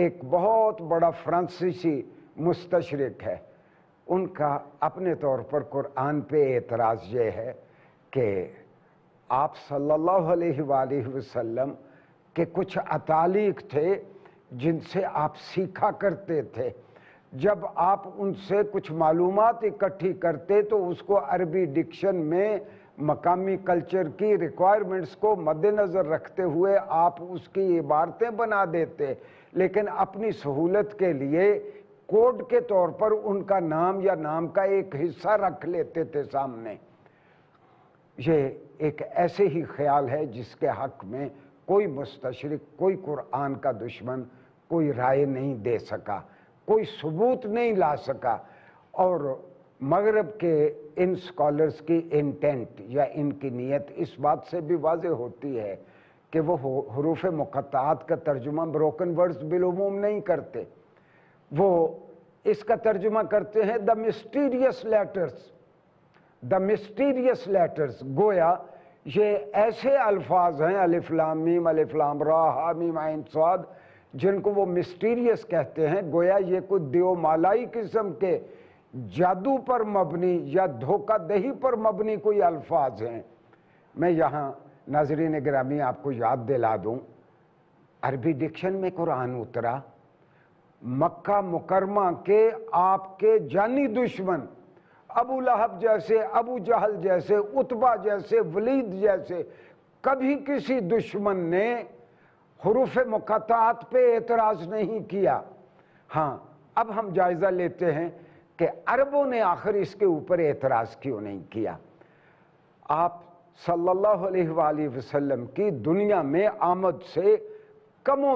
ایک بہت بڑا فرانسیسی مستشرق ہے، ان کا اپنے طور پر قرآن پہ اعتراض یہ ہے کہ آپ صلی اللہ علیہ وآلہ وسلم کے کچھ اتالیق تھے جن سے آپ سیکھا کرتے تھے، جب آپ ان سے کچھ معلومات اکٹھی کرتے تو اس کو عربی ڈکشن میں مقامی کلچر کی ریکوائرمنٹس کو مد نظر رکھتے ہوئے آپ اس کی عبارتیں بنا دیتے، لیکن اپنی سہولت کے لیے کوڈ کے طور پر ان کا نام یا نام کا ایک حصہ رکھ لیتے تھے سامنے۔ یہ ایک ایسے ہی خیال ہے جس کے حق میں کوئی مستشرق، کوئی قرآن کا دشمن کوئی رائے نہیں دے سکا، کوئی ثبوت نہیں لا سکا۔ اور مغرب کے ان سکالرز کی انٹینٹ یا ان کی نیت اس بات سے بھی واضح ہوتی ہے کہ وہ حروف مقطعات کا ترجمہ بروکن ورڈز بالعموم نہیں کرتے، وہ اس کا ترجمہ کرتے ہیں دا مسٹیریس لیٹرز، دا مسٹیریس لیٹرز، گویا یہ ایسے الفاظ ہیں الف لام میم، الف لام را، ہا میم عین صاد، جن کو وہ مسٹیریس کہتے ہیں، گویا یہ کوئی دیو مالائی قسم کے جادو پر مبنی یا دھوکہ دہی پر مبنی کوئی الفاظ ہیں۔ میں یہاں ناظرین گرامی آپ کو یاد دلا دوں، عربی ڈکشن میں قرآن اترا، مکہ مکرمہ کے آپ کے جانی دشمن ابو لہب جیسے، ابو جہل جیسے، عتبہ جیسے، ولید جیسے کبھی کسی دشمن نے حروف مقطعات پہ اعتراض نہیں کیا۔ ہاں، اب ہم جائزہ لیتے ہیں کہ عربوں نے آخر اس کے اوپر اعتراض کیوں نہیں کیا۔ آپ صلی اللہ علیہ وآلہ وسلم کی دنیا میں آمد سے کم و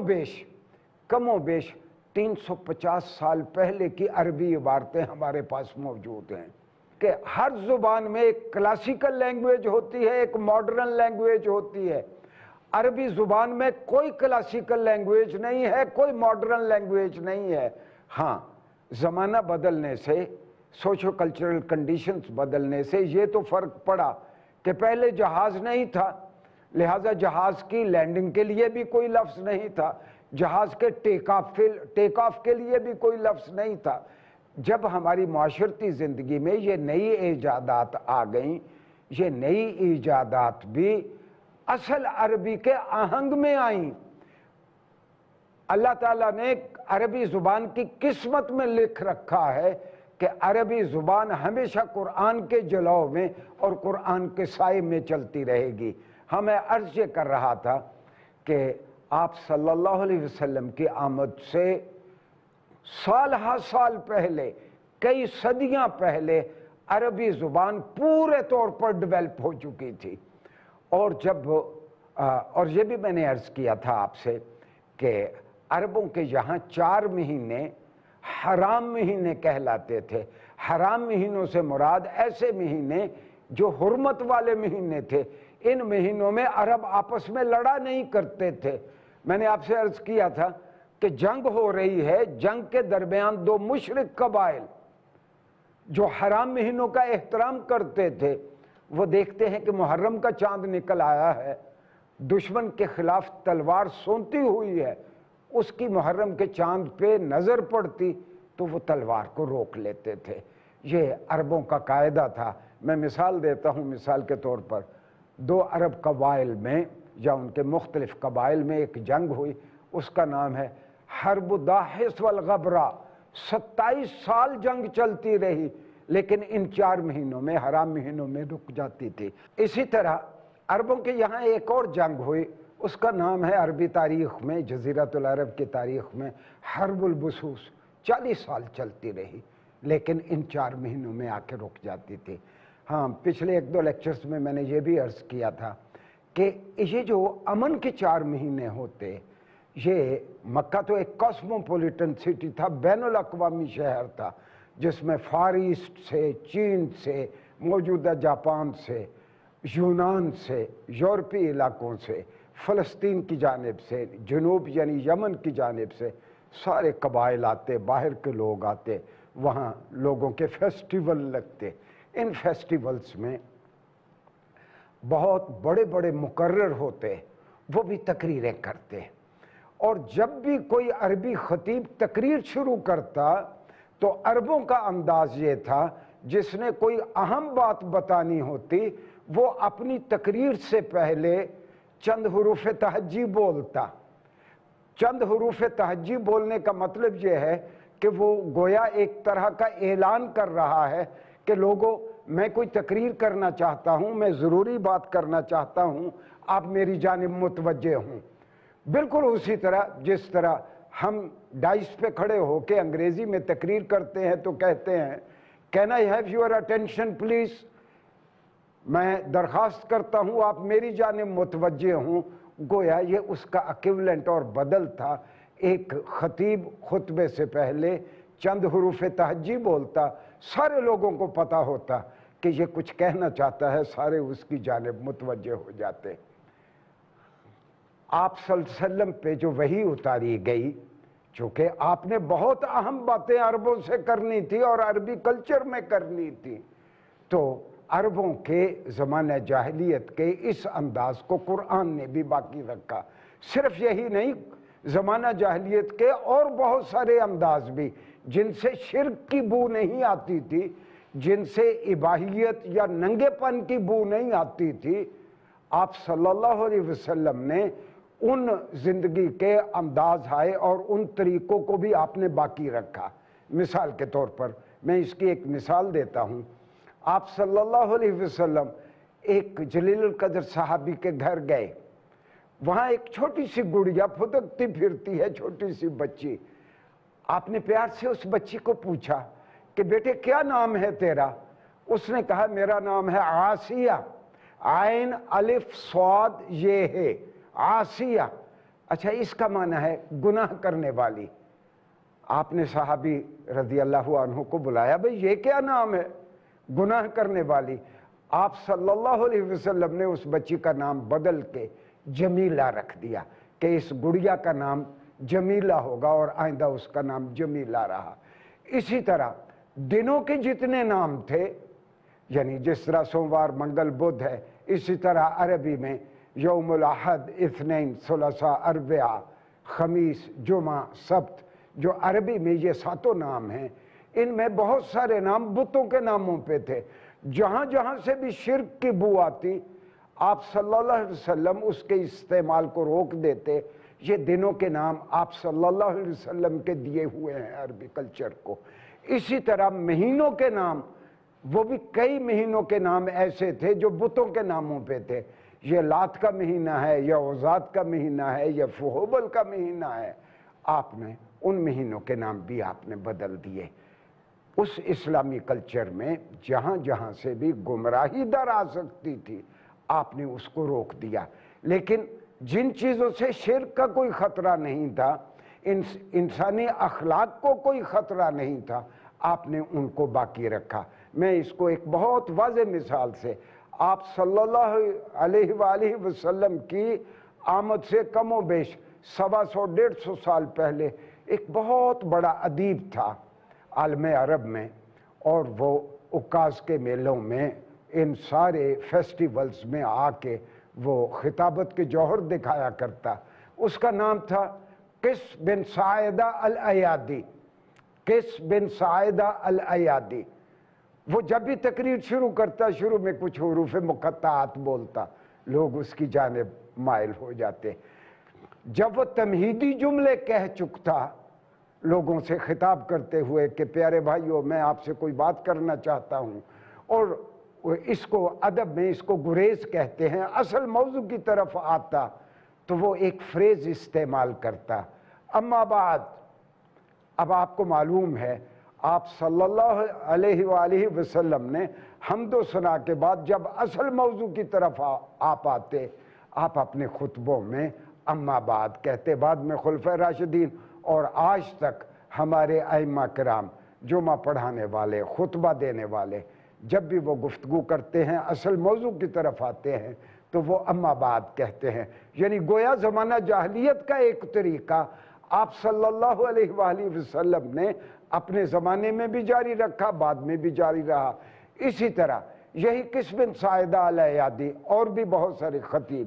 بیش 350 سال پہلے کی عربی عبارتیں ہمارے پاس موجود ہیں کہ ہر زبان میں ایک کلاسیکل لینگویج ہوتی ہے، ایک ماڈرن لینگویج ہوتی ہے۔ عربی زبان میں کوئی کلاسیکل لینگویج نہیں ہے، کوئی ماڈرن لینگویج نہیں ہے۔ ہاں، زمانہ بدلنے سے، سوشو کلچرل کنڈیشنز بدلنے سے یہ تو فرق پڑا کہ پہلے جہاز نہیں تھا، لہٰذا جہاز کی لینڈنگ کے لیے بھی کوئی لفظ نہیں تھا، جہاز کے ٹیک آف کے لیے بھی کوئی لفظ نہیں تھا۔ جب ہماری معاشرتی زندگی میں یہ نئی ایجادات آ گئیں، یہ نئی ایجادات بھی اصل عربی کے آہنگ میں آئیں۔ اللہ تعالیٰ نے عربی زبان کی قسمت میں لکھ رکھا ہے کہ عربی زبان ہمیشہ قرآن کے جلوہ میں اور قرآن کے سائے میں چلتی رہے گی۔ ہمیں عرض یہ کر رہا تھا کہ آپ صلی اللہ علیہ وسلم کی آمد سے سال ہا سال پہلے، کئی صدیاں پہلے عربی زبان پورے طور پر ڈیولپ ہو چکی تھی۔ اور یہ بھی میں نے عرض کیا تھا آپ سے کہ عربوں کے یہاں 4 مہینے حرام مہینے کہلاتے تھے۔ حرام مہینوں سے مراد ایسے مہینے جو حرمت والے مہینے تھے۔ ان مہینوں میں عرب آپس میں لڑا نہیں کرتے تھے۔ میں نے آپ سے عرض کیا تھا کہ جنگ ہو رہی ہے، جنگ کے درمیان 2 مشرک قبائل جو حرام مہینوں کا احترام کرتے تھے، وہ دیکھتے ہیں کہ محرم کا چاند نکل آیا ہے، دشمن کے خلاف تلوار سونتی ہوئی ہے، اس کی محرم کے چاند پہ نظر پڑتی تو وہ تلوار کو روک لیتے تھے۔ یہ عربوں کا قاعدہ تھا۔ میں مثال دیتا ہوں، مثال کے طور پر 2 عرب قبائل میں یا ان کے مختلف قبائل میں ایک جنگ ہوئی، اس کا نام ہے حرب داحس والغبرہ۔ 27 سال جنگ چلتی رہی، لیکن ان 4 مہینوں میں، حرام مہینوں میں رک جاتی تھی۔ اسی طرح عربوں کے یہاں ایک اور جنگ ہوئی، اس کا نام ہے عربی تاریخ میں، جزیرۃ العرب کی تاریخ میں حرب البسوس۔ 40 سال چلتی رہی، لیکن ان 4 مہینوں میں آ کے رک جاتی تھی۔ ہاں، پچھلے 1-2 لیکچرز میں میں نے یہ بھی عرض کیا تھا کہ یہ جو امن کے 4 مہینے ہوتے، یہ مکہ تو ایک کاسموپولیٹن سٹی تھا، بین الاقوامی شہر تھا، جس میں فار ایسٹ سے، چین سے، موجودہ جاپان سے، یونان سے، یورپی علاقوں سے، فلسطین کی جانب سے، جنوب یعنی یمن کی جانب سے سارے قبائل آتے، باہر کے لوگ آتے، وہاں لوگوں کے فیسٹیول لگتے۔ ان فیسٹیولز میں بہت بڑے بڑے مقرر ہوتے، وہ بھی تقریریں کرتے، اور جب بھی کوئی عربی خطیب تقریر شروع کرتا تو عربوں کا انداز یہ تھا، جس نے کوئی اہم بات بتانی ہوتی وہ اپنی تقریر سے پہلے چند حروف تہجی بولتا۔ چند حروف تہجی بولنے کا مطلب یہ ہے کہ وہ گویا ایک طرح کا اعلان کر رہا ہے کہ لوگوں، میں کوئی تقریر کرنا چاہتا ہوں، میں ضروری بات کرنا چاہتا ہوں، آپ میری جانب متوجہ ہوں۔ بالکل اسی طرح جس طرح ہم ڈائس پہ کھڑے ہو کے انگریزی میں تقریر کرتے ہیں تو کہتے ہیں Can I have your attention please؟ میں درخواست کرتا ہوں آپ میری جانب متوجہ ہوں۔ گویا یہ اس کا ایکویولنٹ اور بدل تھا۔ ایک خطیب خطبے سے پہلے چند حروف تہجی بولتا، سارے لوگوں کو پتا ہوتا کہ یہ کچھ کہنا چاہتا ہے، سارے اس کی جانب متوجہ ہو جاتے۔ آپ صلی اللہ علیہ وسلم پہ جو وحی اتاری گئی، چونکہ آپ نے بہت اہم باتیں عربوں سے کرنی تھی اور عربی کلچر میں کرنی تھی، تو عربوں کے زمانہ جاہلیت کے اس انداز کو قرآن نے بھی باقی رکھا۔ صرف یہی نہیں، زمانہ جاہلیت کے اور بہت سارے انداز بھی جن سے شرک کی بو نہیں آتی تھی، جن سے اباہیت یا ننگے پن کی بو نہیں آتی تھی، آپ صلی اللہ علیہ وسلم نے ان زندگی کے انداز آئے اور ان طریقوں کو بھی آپ نے باقی رکھا۔ مثال کے طور پر میں اس کی ایک مثال دیتا ہوں۔ آپ صلی اللہ علیہ وسلم ایک جلیل القدر صحابی کے گھر گئے، وہاں ایک چھوٹی سی گڑیا پھدکتی پھرتی ہے، چھوٹی سی بچی۔ آپ نے پیار سے اس بچی کو پوچھا کہ بیٹے کیا نام ہے تیرا؟ اس نے کہا میرا نام ہے عاصیہ، عین الف صاد یہ ہے عاصیہ۔ اچھا، اس کا معنی ہے گناہ کرنے والی۔ آپ نے صحابی رضی اللہ عنہ کو بلایا، بھئی یہ کیا نام ہے؟ گناہ کرنے والی۔ آپ صلی اللہ علیہ وسلم نے اس بچی کا نام بدل کے جمیلہ رکھ دیا کہ اس گڑیا کا نام جمیلہ ہوگا، اور آئندہ اس کا نام جمیلہ رہا۔ اسی طرح دنوں کے جتنے نام تھے، یعنی جس طرح سوموار منگل بدھ ہے، اسی طرح عربی میں یوم الاحد، اثنین، ثلاثاء، اربعاء، خمیس، جمعہ، سبت، جو عربی میں یہ ساتوں نام ہیں، ان میں بہت سارے نام بتوں کے ناموں پہ تھے۔ جہاں جہاں سے بھی شرک کی بو آتی، آپ صلی اللہ علیہ وسلم اس کے استعمال کو روک دیتے۔ یہ دنوں کے نام آپ صلی اللہ علیہ وسلم کے دیے ہوئے ہیں عربی کلچر کو۔ اسی طرح مہینوں کے نام، وہ بھی کئی مہینوں کے نام ایسے تھے جو بتوں کے ناموں پہ تھے۔ یہ لات کا مہینہ ہے، یا عزات کا مہینہ ہے، یا فہوبل کا مہینہ ہے۔ آپ نے ان مہینوں کے نام بھی آپ نے بدل دیے۔ اس اسلامی کلچر میں جہاں جہاں سے بھی گمراہی در آ سکتی تھی، آپ نے اس کو روک دیا۔ لیکن جن چیزوں سے شرک کا کوئی خطرہ نہیں تھا، انسانی اخلاق کو کوئی خطرہ نہیں تھا، آپ نے ان کو باقی رکھا۔ میں اس کو ایک بہت واضح مثال سے، آپ صلی اللہ علیہ وآلہ وسلم کی آمد سے کم و بیش 125-150 سال پہلے ایک بہت بڑا ادیب تھا عالم عرب میں، اور وہ عکاظ کے میلوں میں ان سارے فیسٹیولز میں آ کے وہ خطابت کے جوہر دکھایا کرتا۔ اس کا نام تھا قس بن سعیدہ الایادی۔ قس بن سعیدہ الایادی۔ وہ جب بھی تقریر شروع کرتا، شروع میں کچھ حروف مقطعات بولتا، لوگ اس کی جانب مائل ہو جاتے۔ جب وہ تمہیدی جملے کہہ چکتا لوگوں سے خطاب کرتے ہوئے کہ پیارے بھائیو میں آپ سے کوئی بات کرنا چاہتا ہوں، اور اس کو ادب میں اس کو گریز کہتے ہیں، اصل موضوع کی طرف آتا تو وہ ایک فریز استعمال کرتا، اما بعد۔ اب آپ کو معلوم ہے آپ صلی اللہ علیہ وآلہ وسلم نے حمد و ثنا کے بعد جب اصل موضوع کی طرف آپ آتے، آپ اپنے خطبوں میں اما بعد کہتے۔ بعد میں خلفائے راشدین اور آج تک ہمارے ائمہ کرام، جمعہ پڑھانے والے، خطبہ دینے والے، جب بھی وہ گفتگو کرتے ہیں اصل موضوع کی طرف آتے ہیں تو وہ اما بعد کہتے ہیں۔ یعنی گویا زمانہ جاہلیت کا ایک طریقہ آپ صلی اللہ علیہ وآلہ وسلم نے اپنے زمانے میں بھی جاری رکھا، بعد میں بھی جاری رہا۔ اسی طرح یہی قس بن سعیدہ الایادی اور بھی بہت سارے خطیب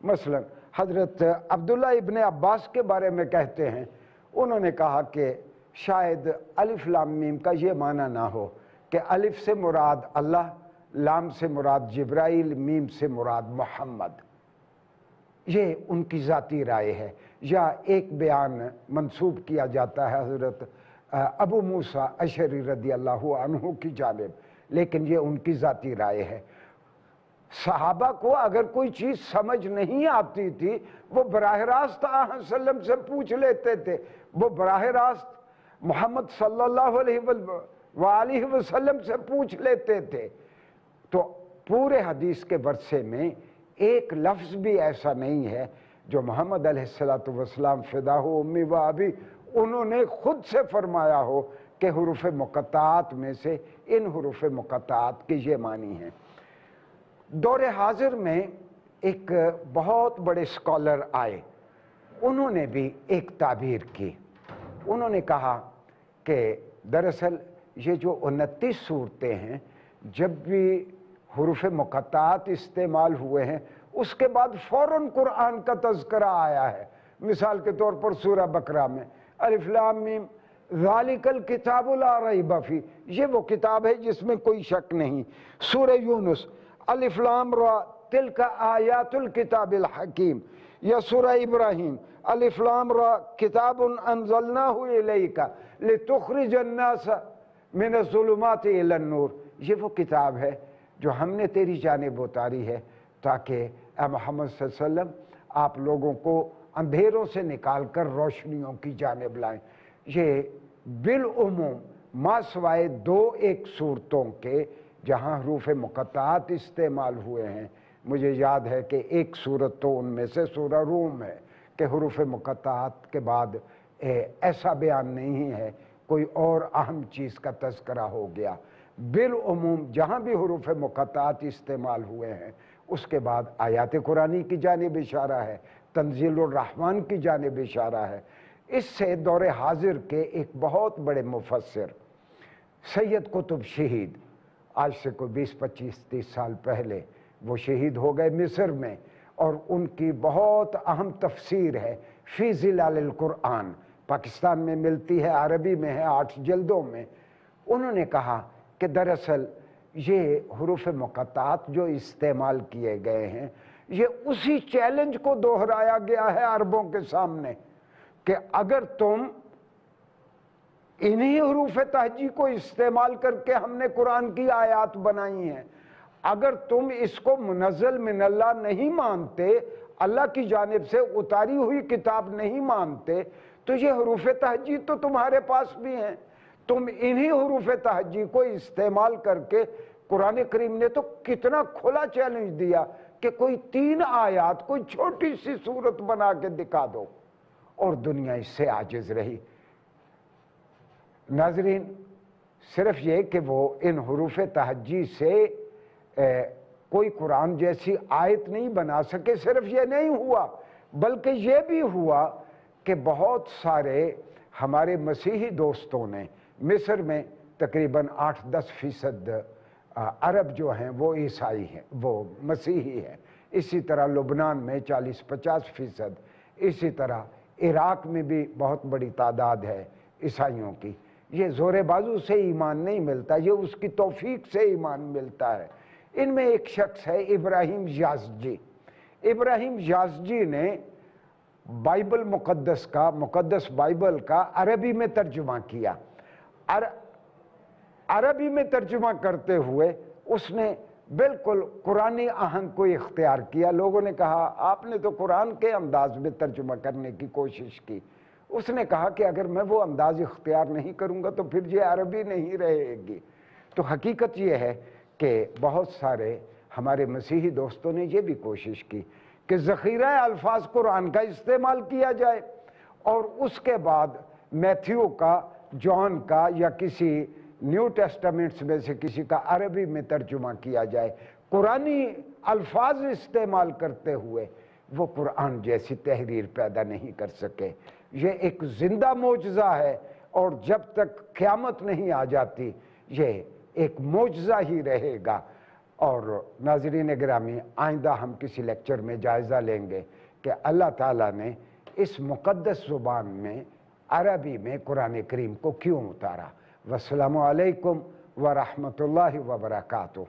مثلا حضرت عبداللہ ابن عباس کے بارے میں کہتے ہیں، انہوں نے کہا کہ شاید الف لام میم کا یہ معنی نہ ہو کہ الف سے مراد اللہ، لام سے مراد جبرائیل، میم سے مراد محمد۔ یہ ان کی ذاتی رائے ہے، یا ایک بیان منسوب کیا جاتا ہے حضرت ابو موسیٰ اشعری رضی اللہ عنہ کی جانب، لیکن یہ ان کی ذاتی رائے ہے۔ صحابہ کو اگر کوئی چیز سمجھ نہیں آتی تھی وہ براہ راست آقا صلی اللہ علیہ وسلم سے پوچھ لیتے تھے، وہ براہ راست محمد صلی اللہ علیہ وآلہ وسلم سے پوچھ لیتے تھے۔ تو پورے حدیث کے ورثے میں ایک لفظ بھی ایسا نہیں ہے جو محمد علیہ السلام فداہ امی و ابی انہوں نے خود سے فرمایا ہو کہ حروف مقطعات میں سے ان حروف مقطعات کے یہ معنی ہیں۔ دور حاضر میں ایک بہت بڑے اسکالر آئے، انہوں نے بھی ایک تعبیر کی۔ انہوں نے کہا کہ دراصل یہ جو 29 صورتیں ہیں، جب بھی حروف مقطعات استعمال ہوئے ہیں اس کے بعد فوراً قرآن کا تذکرہ آیا ہے۔ مثال کے طور پر سورہ بقرہ میں الف لام میم ذالک الکتاب لا ریب فیہ، یہ وہ کتاب ہے جس میں کوئی شک نہیں۔ سورہ یونس الف لام را تلک آیات الکتاب الحکیم، یا سورہ ابراہیم الف لام را کتاب انزلناہ الیک لتخرج الناس من الظلمات الی النور، یہ وہ کتاب ہے جو ہم نے تیری جانب اتاری ہے تاکہ اے محمد صلی اللہ علیہ وسلم آپ لوگوں کو اندھیروں سے نکال کر روشنیوں کی جانب لائیں۔ یہ بالعموم ما سوائے دو ایک صورتوں کے جہاں حروف مقطعات استعمال ہوئے ہیں، مجھے یاد ہے کہ ایک صورت تو ان میں سے سورہ روم ہے کہ حروف مقطعات کے بعد ایسا بیان نہیں ہے، کوئی اور اہم چیز کا تذکرہ ہو گیا۔ بالعموم جہاں بھی حروف مقطعات استعمال ہوئے ہیں اس کے بعد آیات قرآنی کی جانب اشارہ ہے، تنزیل الرحمن کی جانب اشارہ ہے۔ اس سے دور حاضر کے ایک بہت بڑے مفسر سید قطب شہید، آج سے کوئی 20-25-30 سال پہلے وہ شہید ہو گئے مصر میں، اور ان کی بہت اہم تفسیر ہے فی ظلال القرآن، پاکستان میں ملتی ہے، عربی میں ہے 8 جلدوں میں۔ انہوں نے کہا کہ دراصل یہ حروف مقطعات جو استعمال کیے گئے ہیں یہ اسی چیلنج کو دہرایا گیا ہے عربوں کے سامنے کہ اگر تم انہی حروف تہجی کو استعمال کر کے ہم نے قرآن کی آیات بنائی ہیں، اگر تم اس کو منزل من اللہ نہیں مانتے، اللہ کی جانب سے اتاری ہوئی کتاب نہیں مانتے، تو یہ حروف تہجی تو تمہارے پاس بھی ہیں، تم انہی حروف تہجی کو استعمال کر کے قرآن کریم نے تو کتنا کھلا چیلنج دیا کہ کوئی 3 آیات کوئی چھوٹی سی صورت بنا کے دکھا دو، اور دنیا اس سے عاجز رہی۔ ناظرین، صرف یہ کہ وہ ان حروف تہجی سے کوئی قرآن جیسی آیت نہیں بنا سکے، صرف یہ نہیں ہوا بلکہ یہ بھی ہوا کہ بہت سارے ہمارے مسیحی دوستوں نے مصر میں تقریباً 8-10% عرب جو ہیں وہ عیسائی ہیں، وہ مسیحی ہیں، اسی طرح لبنان میں 40-50%، اسی طرح عراق میں بھی بہت بڑی تعداد ہے عیسائیوں کی۔ یہ زور بازو سے ایمان نہیں ملتا، یہ اس کی توفیق سے ایمان ملتا ہے۔ ان میں ایک شخص ہے ابراہیم یازجی۔ ابراہیم یازجی نے بائبل مقدس بائبل کا عربی میں ترجمہ کیا۔ عربی میں ترجمہ کرتے ہوئے اس نے بالکل قرآنی آہنگ کو اختیار کیا۔ لوگوں نے کہا آپ نے تو قرآن کے انداز میں ترجمہ کرنے کی کوشش کی۔ اس نے کہا کہ اگر میں وہ انداز اختیار نہیں کروں گا تو پھر یہ عربی نہیں رہے گی۔ تو حقیقت یہ ہے کہ بہت سارے ہمارے مسیحی دوستوں نے یہ بھی کوشش کی کہ ذخیرہ الفاظ قرآن کا استعمال کیا جائے، اور اس کے بعد میتھیو کا، جان کا، یا کسی نیو ٹیسٹامنٹس میں سے کسی کا عربی میں ترجمہ کیا جائے۔ قرآنی الفاظ استعمال کرتے ہوئے وہ قرآن جیسی تحریر پیدا نہیں کر سکے۔ یہ ایک زندہ معجزہ ہے، اور جب تک قیامت نہیں آ جاتی یہ ایک معجزہ ہی رہے گا۔ اور ناظرین گرامی، آئندہ ہم کسی لیکچر میں جائزہ لیں گے کہ اللہ تعالیٰ نے اس مقدس زبان میں عربی میں قرآن کریم کو کیوں اتارا۔ والسلام علیکم ورحمۃ اللہ وبرکاتہ۔